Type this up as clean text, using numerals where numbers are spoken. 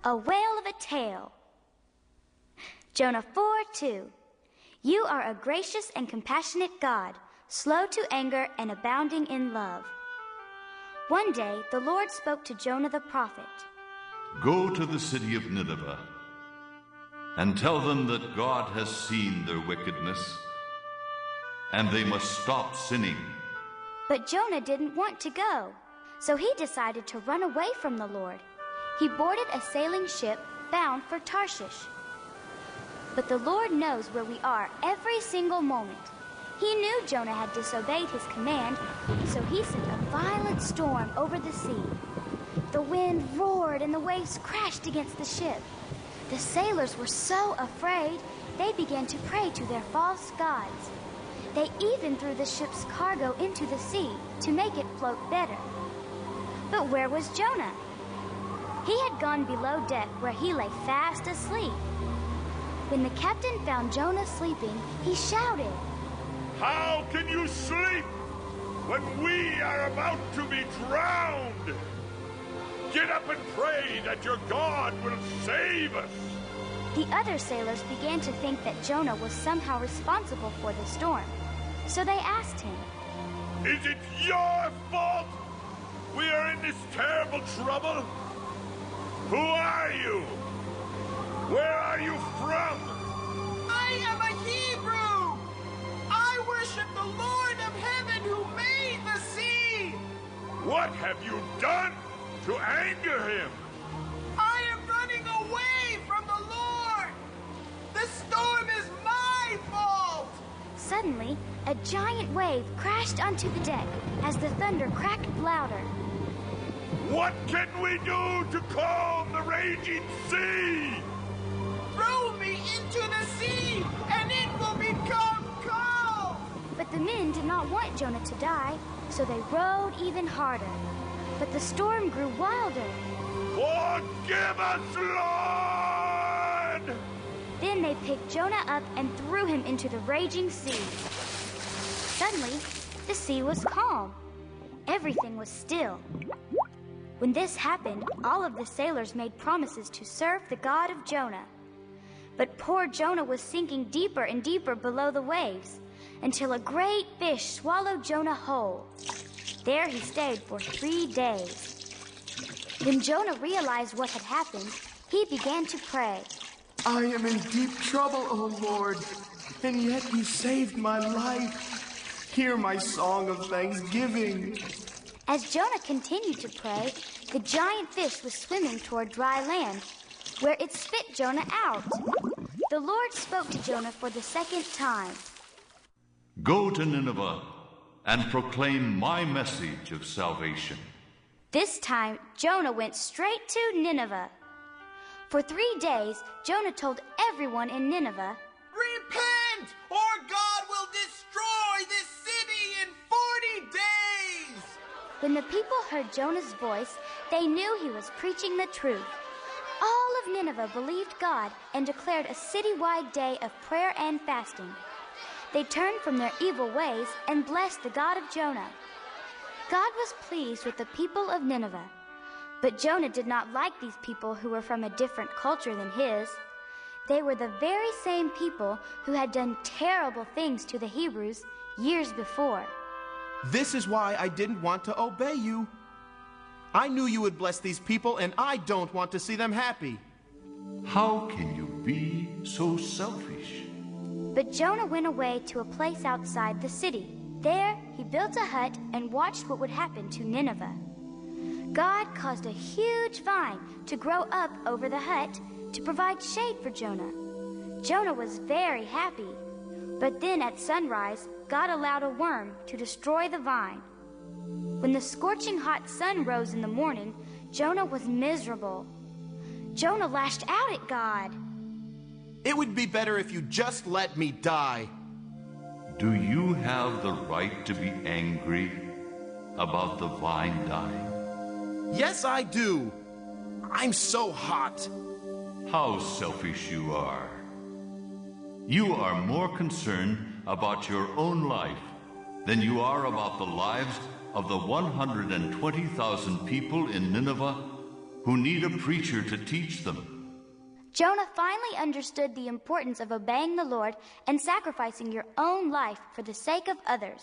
A whale of a tale. Jonah 4:2. You are a gracious and compassionate God, slow to anger and abounding in love. One day the Lord spoke to Jonah the prophet. Go to the city of Nineveh and tell them that God has seen their wickedness, and they must stop sinning. But Jonah didn't want to go, so he decided to run away from the Lord. He boarded a sailing ship bound for Tarshish. But the Lord knows where we are every single moment. He knew Jonah had disobeyed his command, so he sent a violent storm over the sea. The wind roared and the waves crashed against the ship. The sailors were so afraid, they began to pray to their false gods. They even threw the ship's cargo into the sea to make it float better. But where was Jonah? He had gone below deck where he lay fast asleep. When the captain found Jonah sleeping, he shouted, How can you sleep when we are about to be drowned? Get up and pray that your God will save us. The other sailors began to think that Jonah was somehow responsible for the storm. So they asked him, Is it your fault we are in this terrible trouble? Who are you? Where are you from? I am a Hebrew. I worship the Lord of heaven who made the sea. What have you done to anger him? I am running away from the Lord. The storm is my fault. Suddenly, a giant wave crashed onto the deck as the thunder cracked louder. What can we do to calm the raging sea? Throw me into the sea, and it will become calm. But the men did not want Jonah to die, so they rowed even harder. But the storm grew wilder. Forgive us, Lord! Then they picked Jonah up and threw him into the raging sea. Suddenly, the sea was calm. Everything was still. When this happened, all of the sailors made promises to serve the God of Jonah. But poor Jonah was sinking deeper and deeper below the waves, until a great fish swallowed Jonah whole. There he stayed for 3 days. When Jonah realized what had happened, he began to pray. I am in deep trouble, O Lord, and yet you saved my life. Hear my song of thanksgiving. As Jonah continued to pray, the giant fish was swimming toward dry land, where it spit Jonah out. The Lord spoke to Jonah for the second time. Go to Nineveh and proclaim my message of salvation. This time, Jonah went straight to Nineveh. For 3 days, Jonah told everyone in Nineveh, Repent, or God will destroy this city in 40 days. When the people heard Jonah's voice, they knew he was preaching the truth. All of Nineveh believed God and declared a citywide day of prayer and fasting. They turned from their evil ways and blessed the God of Jonah. God was pleased with the people of Nineveh. But Jonah did not like these people who were from a different culture than his. They were the very same people who had done terrible things to the Hebrews years before. This is why I didn't want to obey you. I knew you would bless these people, and I don't want to see them happy. How can you be so selfish? But Jonah went away to a place outside the city. There, he built a hut and watched what would happen to Nineveh. God caused a huge vine to grow up over the hut to provide shade for Jonah. Jonah was very happy. But then at sunrise, God allowed a worm to destroy the vine. When the scorching hot sun rose in the morning, Jonah was miserable. Jonah lashed out at God. It would be better if you just let me die. Do you have the right to be angry about the vine dying? Yes, I do. I'm so hot. How selfish you are. You are more concerned about your own life than you are about the lives of the 120,000 people in Nineveh who need a preacher to teach them. Jonah finally understood the importance of obeying the Lord and sacrificing your own life for the sake of others.